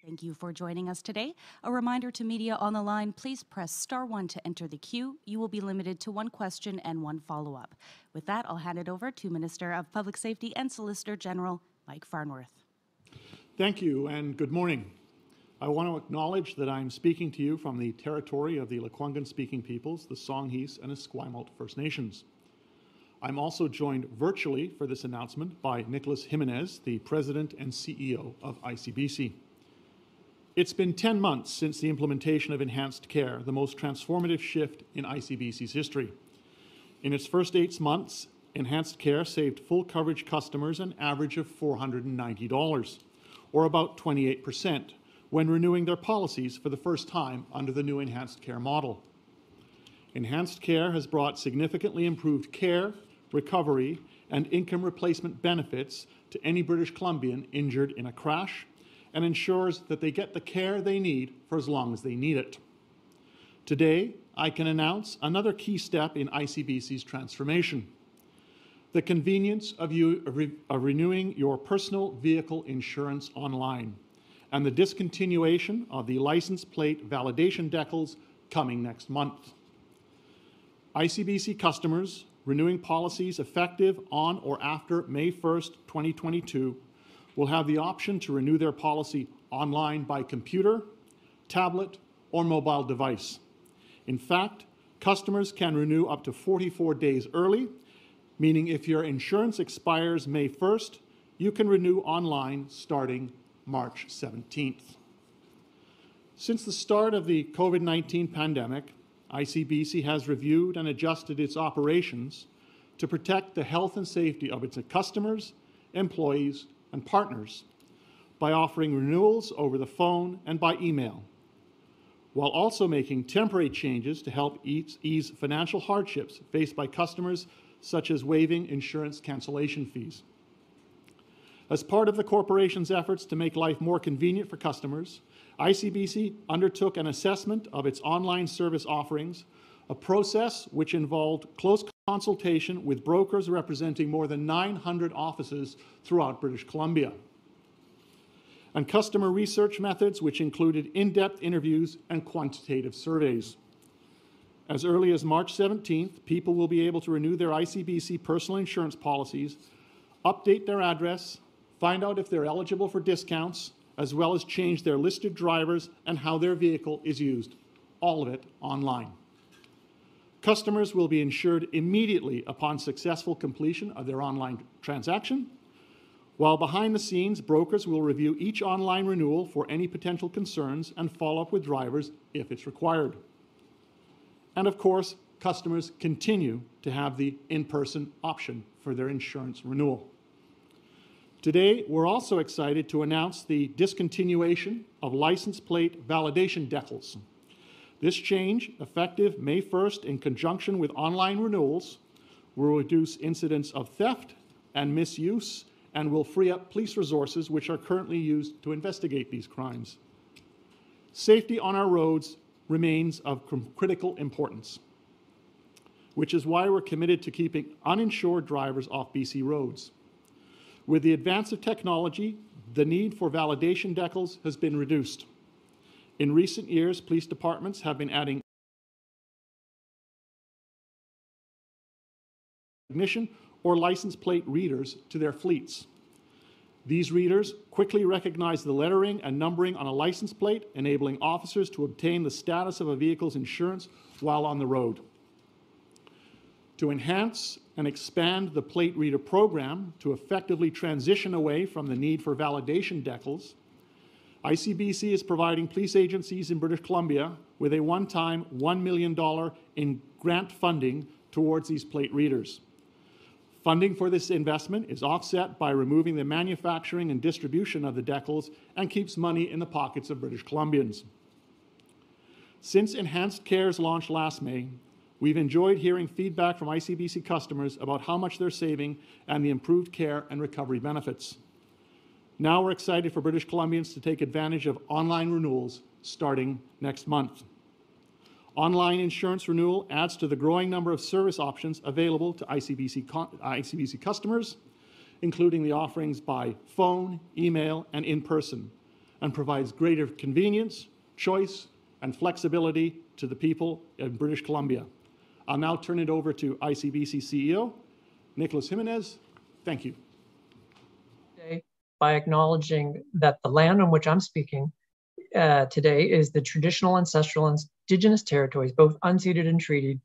Thank you for joining us today. A reminder to media on the line, please press *1 to enter the queue. You will be limited to one question and one follow-up. With that, I'll hand it over to Minister of Public Safety and Solicitor General Mike Farnworth. Thank you and good morning. I want to acknowledge that I'm speaking to you from the territory of the Lekwungen-speaking peoples, the Songhees and Esquimalt First Nations. I'm also joined virtually for this announcement by Nicholas Jimenez, the President and CEO of ICBC. It's been 10 months since the implementation of Enhanced Care, the most transformative shift in ICBC's history. In its first 8 months, Enhanced Care saved full coverage customers an average of $490, or about 28%, when renewing their policies for the first time under the new Enhanced Care model. Enhanced Care has brought significantly improved care, recovery, and income replacement benefits to any British Columbian injured in a crash, and ensures that they get the care they need for as long as they need it. Today, I can announce another key step in ICBC's transformation: the convenience of renewing your personal vehicle insurance online, and the discontinuation of the license plate validation decals coming next month. ICBC customers renewing policies effective on or after May 1st, 2022 will have the option to renew their policy online by computer, tablet, or mobile device. In fact, customers can renew up to 44 days early, meaning if your insurance expires May 1st, you can renew online starting March 17th. Since the start of the COVID-19 pandemic, ICBC has reviewed and adjusted its operations to protect the health and safety of its customers, employees, and partners by offering renewals over the phone and by email, while also making temporary changes to help ease financial hardships faced by customers, such as waiving insurance cancellation fees. As part of the corporation's efforts to make life more convenient for customers, ICBC undertook an assessment of its online service offerings, a process which involved close consultation with brokers representing more than 900 offices throughout British Columbia, and customer research methods which included in-depth interviews and quantitative surveys. As early as March 17th, people will be able to renew their ICBC personal insurance policies, update their address, find out if they're eligible for discounts, as well as change their listed drivers and how their vehicle is used, all of it online. Customers will be insured immediately upon successful completion of their online transaction, while behind the scenes, brokers will review each online renewal for any potential concerns and follow up with drivers if it's required. And of course, customers continue to have the in-person option for their insurance renewal. Today, we're also excited to announce the discontinuation of license plate validation decals. This change, effective May 1st in conjunction with online renewals, will reduce incidents of theft and misuse and will free up police resources which are currently used to investigate these crimes. Safety on our roads remains of critical importance, which is why we're committed to keeping uninsured drivers off BC roads. With the advance of technology, the need for validation decals has been reduced. In recent years, police departments have been adding ignition or license plate readers to their fleets. These readers quickly recognize the lettering and numbering on a license plate, enabling officers to obtain the status of a vehicle's insurance while on the road. To enhance and expand the plate reader program to effectively transition away from the need for validation decals, ICBC is providing police agencies in British Columbia with a one-time $1 million in grant funding towards these plate readers. Funding for this investment is offset by removing the manufacturing and distribution of the decals and keeps money in the pockets of British Columbians. Since Enhanced Care's launch last May, we've enjoyed hearing feedback from ICBC customers about how much they're saving and the improved care and recovery benefits. Now we're excited for British Columbians to take advantage of online renewals starting next month. Online insurance renewal adds to the growing number of service options available to ICBC customers, including the offerings by phone, email, and in person, and provides greater convenience, choice, and flexibility to the people in British Columbia. I'll now turn it over to ICBC CEO, Nicholas Jimenez. Thank you. By acknowledging that the land on which I'm speaking today is the traditional, ancestral, and Indigenous territories, both unceded and treated,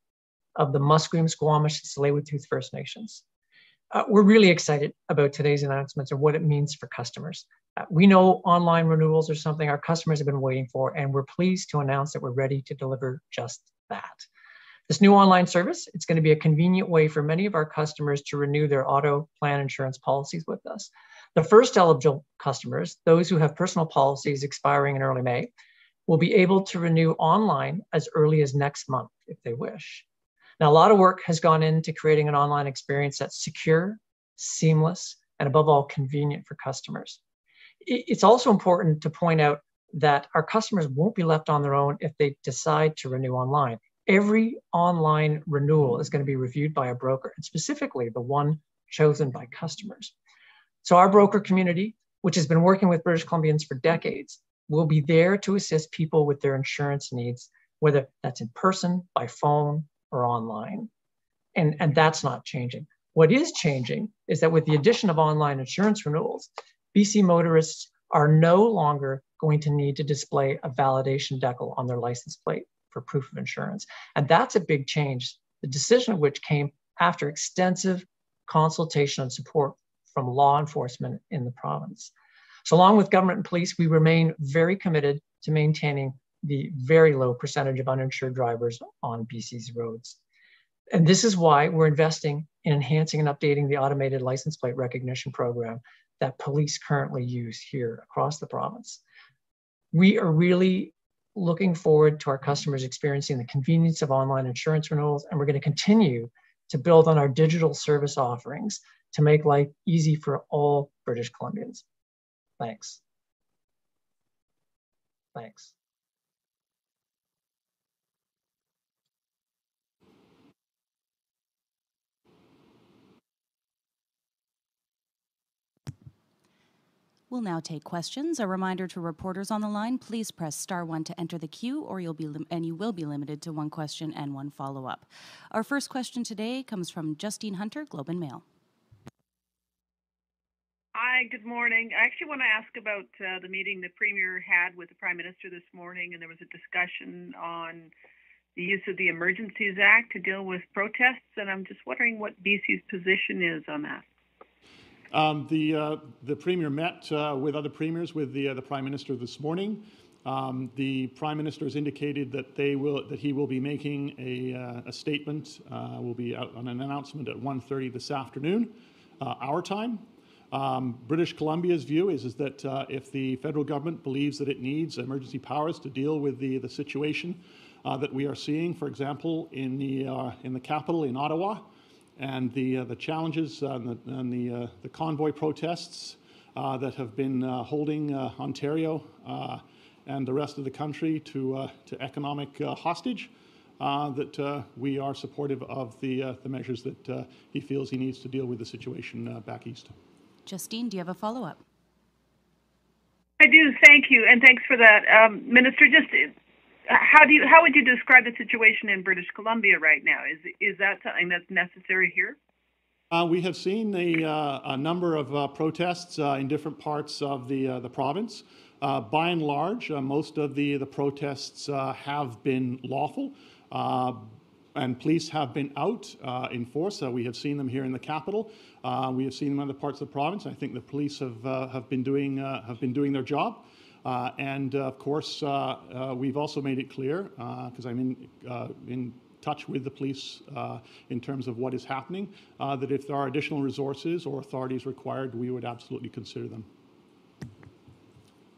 of the Musqueam, Squamish, and Tsleil-Waututh First Nations. We're really excited about today's announcements and what it means for customers. We know online renewals are something our customers have been waiting for, and we're pleased to announce that we're ready to deliver just that. This new online service, it's going to be a convenient way for many of our customers to renew their auto plan insurance policies with us. The first eligible customers, those who have personal policies expiring in early May, will be able to renew online as early as next month if they wish. Now, a lot of work has gone into creating an online experience that's secure, seamless, and above all, convenient for customers. It's also important to point out that our customers won't be left on their own if they decide to renew online. Every online renewal is going to be reviewed by a broker, and specifically the one chosen by customers. So our broker community, which has been working with British Columbians for decades, will be there to assist people with their insurance needs, whether that's in person, by phone, or online. And that's not changing. What is changing is that with the addition of online insurance renewals, BC motorists are no longer going to need to display a validation decal on their license plate for proof of insurance. And that's a big change, the decision of which came after extensive consultation and support from law enforcement in the province. So along with government and police, we remain very committed to maintaining the very low percentage of uninsured drivers on BC's roads. And this is why we're investing in enhancing and updating the automated license plate recognition program that police currently use here across the province. We are really looking forward to our customers experiencing the convenience of online insurance renewals, and we're going to continue to build on our digital service offerings to make life easy for all British Columbians. Thanks. Thanks. We'll now take questions. A reminder to reporters on the line, please press *1 to enter the queue, or you will be limited to one question and one follow-up. Our first question today comes from Justine Hunter, Globe and Mail. Hi, good morning. I actually want to ask about the meeting the Premier had with the Prime Minister this morning, and there was a discussion on the use of the Emergencies Act to deal with protests, and I'm just wondering what BC's position is on that. The Premier met with other premiers with the Prime Minister this morning. The Prime Minister has indicated that he will be making a statement, will be out on an announcement at 1:30 this afternoon, our time. British Columbia's view is that if the federal government believes that it needs emergency powers to deal with the situation that we are seeing, for example, in the capital in Ottawa, and the challenges and the convoy protests that have been holding Ontario and the rest of the country to economic hostage, that we are supportive of the measures that he feels he needs to deal with the situation back east. Justine, do you have a follow-up? I do, thank you, and thanks for that. Minister, just how would you describe the situation in British Columbia right now? Is that something that's necessary here? We have seen a number of protests in different parts of the province. By and large, most of the protests have been lawful, and police have been out in force. We have seen them here in the capital. We have seen them in other parts of the province. I think the police have been doing their job. And of course, we've also made it clear, because I'm in touch with the police in terms of what is happening, that if there are additional resources or authorities required, we would absolutely consider them.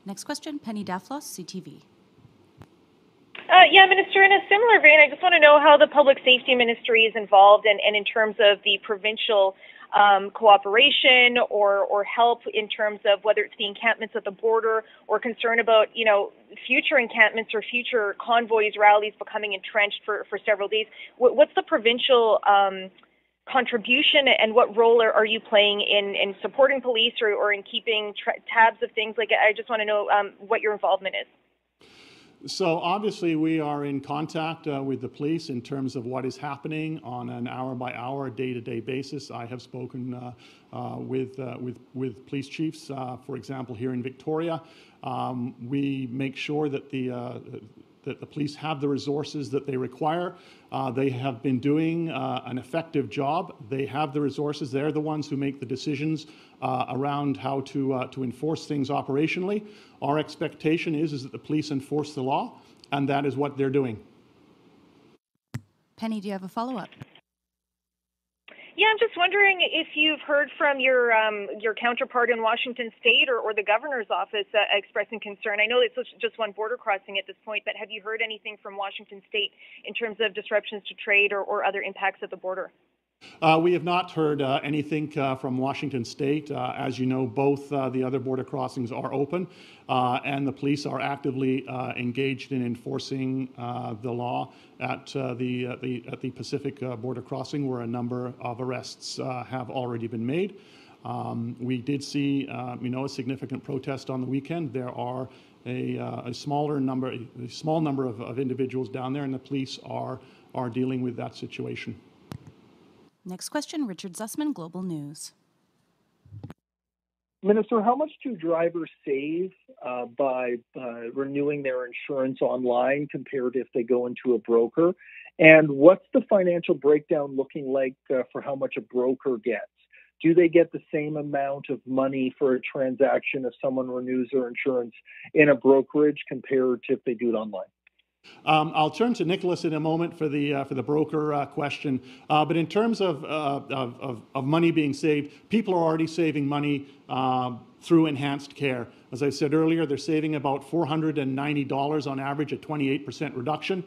Next question, Penny Daflos, CTV. Yeah, Minister, in a similar vein, I just want to know how the Public Safety Ministry is involved and in terms of the provincial cooperation or help in terms of whether it's the encampments at the border or concern about, future encampments or future convoys, rallies becoming entrenched for several days. What's the provincial contribution, and what role are you playing in supporting police or in keeping tabs of things? Like, I just want to know what your involvement is. So obviously we are in contact with the police in terms of what is happening on an hour-by-hour, day-to-day basis. I have spoken with police chiefs, for example, here in Victoria. We make sure that the police have the resources that they require. They have been doing an effective job. They have the resources. They're the ones who make the decisions around how to enforce things operationally. Our expectation is that the police enforce the law, and that is what they're doing. Penny, do you have a follow-up? Yeah, I'm just wondering if you've heard from your counterpart in Washington State or the governor's office expressing concern. I know it's just one border crossing at this point, but have you heard anything from Washington State in terms of disruptions to trade or other impacts at the border? We have not heard anything from Washington State. As you know, both the other border crossings are open, and the police are actively engaged in enforcing the law at the Pacific border crossing, where a number of arrests have already been made. We did see, a significant protest on the weekend. There are a small number of individuals down there, and the police are dealing with that situation. Next question, Richard Zussman, Global News. Minister, how much do drivers save by renewing their insurance online compared if they go into a broker? And what's the financial breakdown looking like for how much a broker gets? Do they get the same amount of money for a transaction if someone renews their insurance in a brokerage compared to if they do it online? I'll turn to Nicholas in a moment for the broker question. But in terms of money being saved, people are already saving money through enhanced care. As I said earlier, they're saving about $490 on average, a 28% reduction.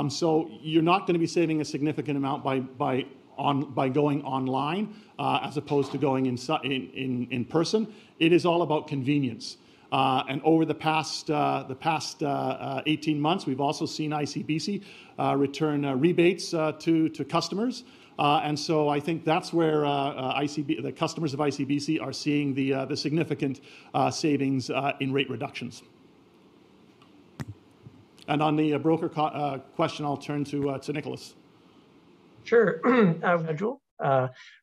So you're not going to be saving a significant amount by going online as opposed to going in person. It is all about convenience. And over the past 18 months, we've also seen ICBC return rebates to customers. And so I think that's where the customers of ICBC are seeing the significant savings in rate reductions. And on the broker question, I'll turn to Nicholas. Sure.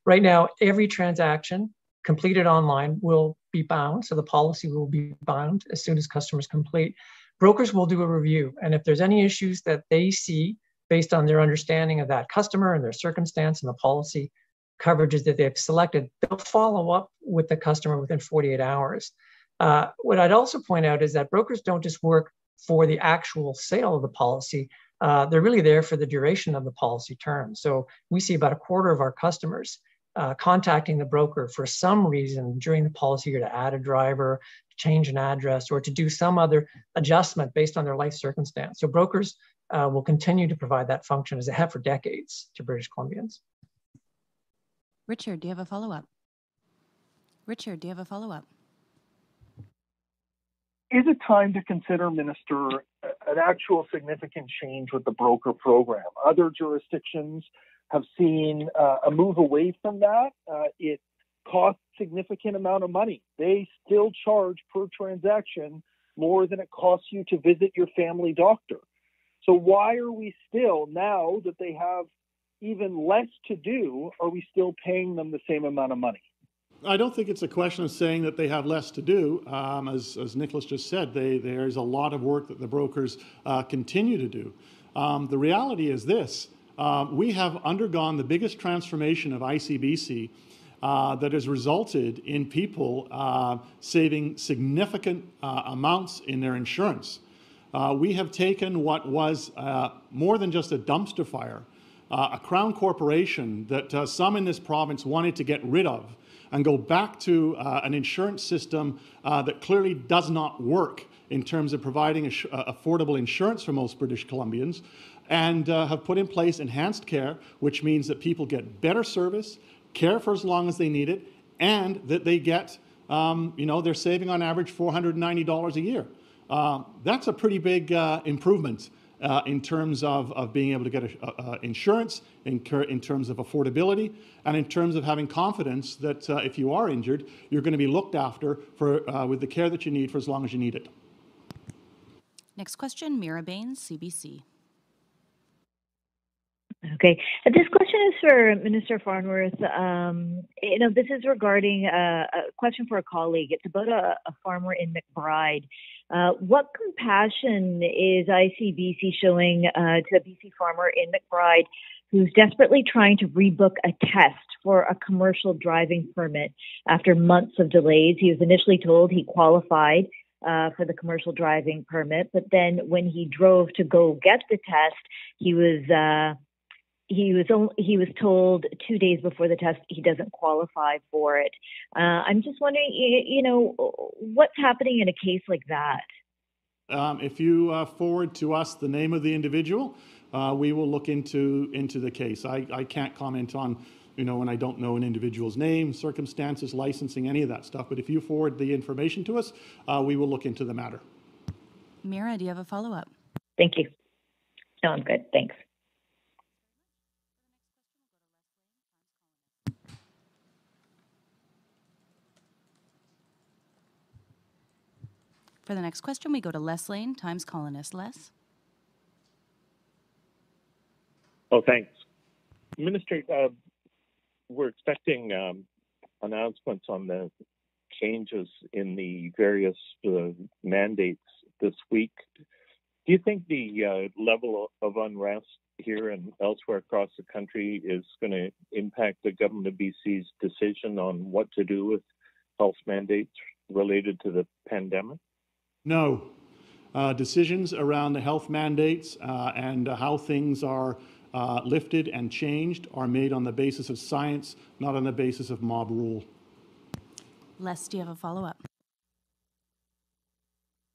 Right now, every transaction completed online will be bound, so the policy will be bound as soon as customers complete. Brokers will do a review, and if there's any issues that they see based on their understanding of that customer and their circumstance and the policy coverages that they've selected, they'll follow up with the customer within 48 hours. What I'd also point out is that brokers don't just work for the actual sale of the policy. They're really there for the duration of the policy term. So we see about a quarter of our customers contacting the broker for some reason during the policy year to add a driver, to change an address, or to do some other adjustment based on their life circumstance. So brokers will continue to provide that function as they have for decades to British Columbians. Richard, do you have a follow-up? Richard, do you have a follow-up? Is it time to consider, Minister, an actual significant change with the broker program? Other jurisdictions have seen a move away from that. It costs a significant amount of money. They still charge per transaction more than it costs you to visit your family doctor. So why are we still, now that they have even less to do, are we still paying them the same amount of money? I don't think it's a question of saying that they have less to do. As Nicholas just said, there's a lot of work that the brokers continue to do. The reality is this. We have undergone the biggest transformation of ICBC that has resulted in people saving significant amounts in their insurance. We have taken what was more than just a dumpster fire, a crown corporation that some in this province wanted to get rid of and go back to an insurance system that clearly does not work in terms of providing affordable insurance for most British Columbians, and have put in place enhanced care, which means that people get better service, care for as long as they need it, and that they get, they're saving on average $490 a year. That's a pretty big improvement in terms of being able to get insurance, in terms of affordability, and in terms of having confidence that if you are injured, you're going to be looked after with the care that you need for as long as you need it. Next question, Mira Baines, CBC. Okay, this question is for Minister Farnworth. This is regarding a question for a colleague. It's about a farmer in McBride. What compassion is ICBC showing to a BC farmer in McBride who's desperately trying to rebook a test for a commercial driving permit after months of delays? He was initially told he qualified for the commercial driving permit, but then when he drove to go get the test, he was told 2 days before the test he doesn't qualify for it. I'm just wondering, what's happening in a case like that? If you forward to us the name of the individual, we will look into the case. I can't comment on, when I don't know an individual's name, circumstances, licensing, any of that stuff. But if you forward the information to us, we will look into the matter. Mira, do you have a follow-up? Thank you. No, I'm good. Thanks. For the next question, we go to Les Lane, Times columnist. Les? Oh, thanks. Minister, we're expecting announcements on the changes in the various mandates this week. Do you think the level of unrest here and elsewhere across the country is going to impact the government of BC's decision on what to do with health mandates related to the pandemic? No. Decisions around the health mandates and how things are lifted and changed are made on the basis of science, not on the basis of mob rule. Les, do you have a follow-up?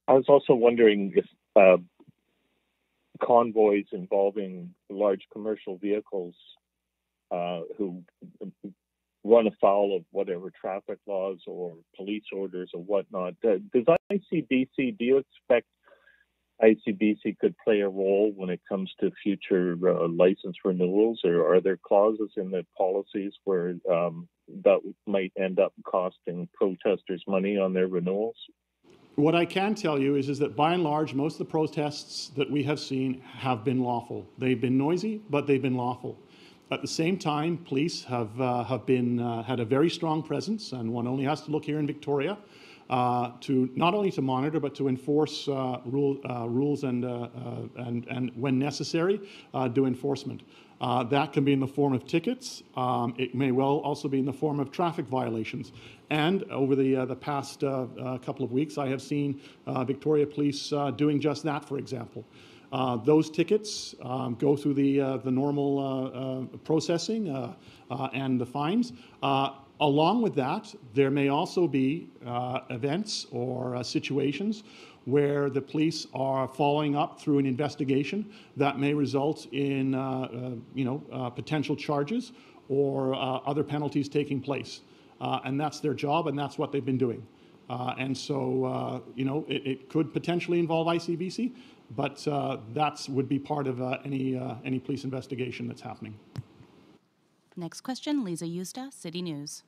I was also wondering if convoys involving large commercial vehicles who run afoul of whatever traffic laws or police orders or whatnot. Does ICBC, do you expect ICBC could play a role when it comes to future license renewals, or are there clauses in the policies where that might end up costing protesters money on their renewals? What I can tell you is that by and large, most of the protests that we have seen have been lawful. They've been noisy, but they've been lawful. At the same time, police have had a very strong presence, and one only has to look here in Victoria to not only to monitor but to enforce rules and when necessary, do enforcement. That can be in the form of tickets. It may well also be in the form of traffic violations. And over the past couple of weeks, I have seen Victoria Police doing just that, for example. Those tickets go through the normal processing and the fines. Along with that, there may also be events or situations where the police are following up through an investigation that may result in potential charges or other penalties taking place. And that's their job, and that's what they've been doing. And so, it could potentially involve ICBC, but that would be part of any police investigation that's happening. Next question, Lisa Yusta, City News.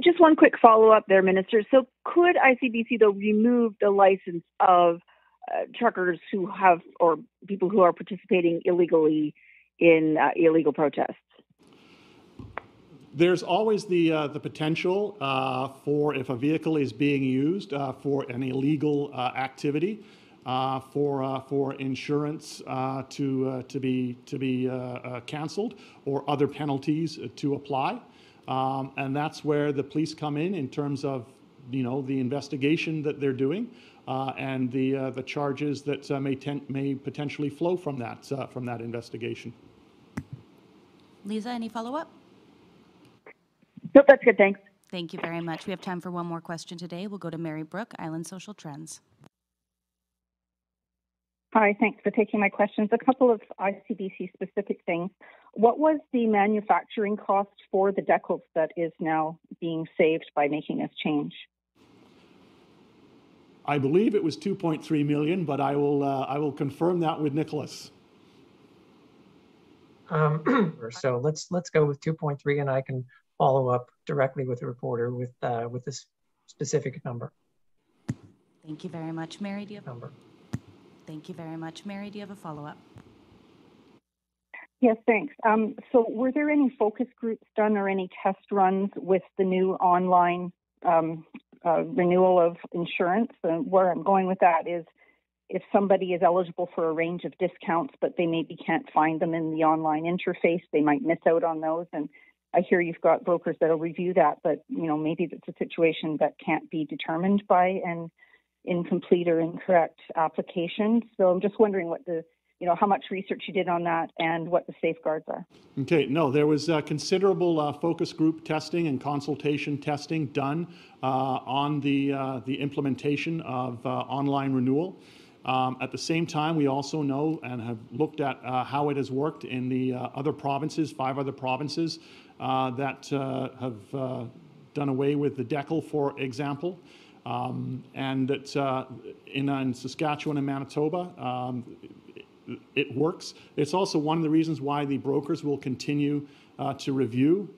Just one quick follow-up there, Minister. So could ICBC, though, remove the license of truckers who have, or people who are participating illegally in illegal protests? There's always the potential for, if a vehicle is being used for an illegal activity, for insurance to be canceled or other penalties to apply. And that's where the police come in terms of, the investigation that they're doing and the charges that may potentially flow from that investigation. Lisa, any follow-up? Nope, that's good, thanks. Thank you very much. We have time for one more question today. We'll go to Mary Brooke, Island Social Trends. Hi, thanks for taking my questions. A couple of ICBC specific things. What was the manufacturing cost for the decals that is now being saved by making this change? I believe it was 2.3 million, but I will confirm that with Nicholas. So let's go with 2.3, and I can follow up directly with the reporter with this specific number. Thank you very much. Mary, do you have Thank you very much. Mary, do you have a follow-up? Yes, thanks. So were there any focus groups done or any test runs with the new online renewal of insurance? Where I'm going with that is if somebody is eligible for a range of discounts, but they maybe can't find them in the online interface, they might miss out on those. And I hear you've got brokers that'll review that, but maybe it's a situation that can't be determined by an incomplete or incorrect application. So I'm just wondering what how much research you did on that and what the safeguards are. Okay, no, there was considerable focus group testing and consultation testing done on the implementation of online renewal. At the same time, we also know and have looked at how it has worked in the other provinces, 5 other provinces that have done away with the DECL, for example. And that in Saskatchewan and Manitoba, it works. It's also one of the reasons why the brokers will continue to review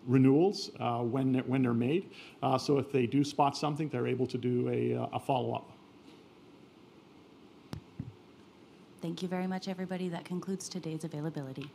renewals when they're made. So if they do spot something, they're able to do a follow-up. Thank you very much, everybody. That concludes today's availability.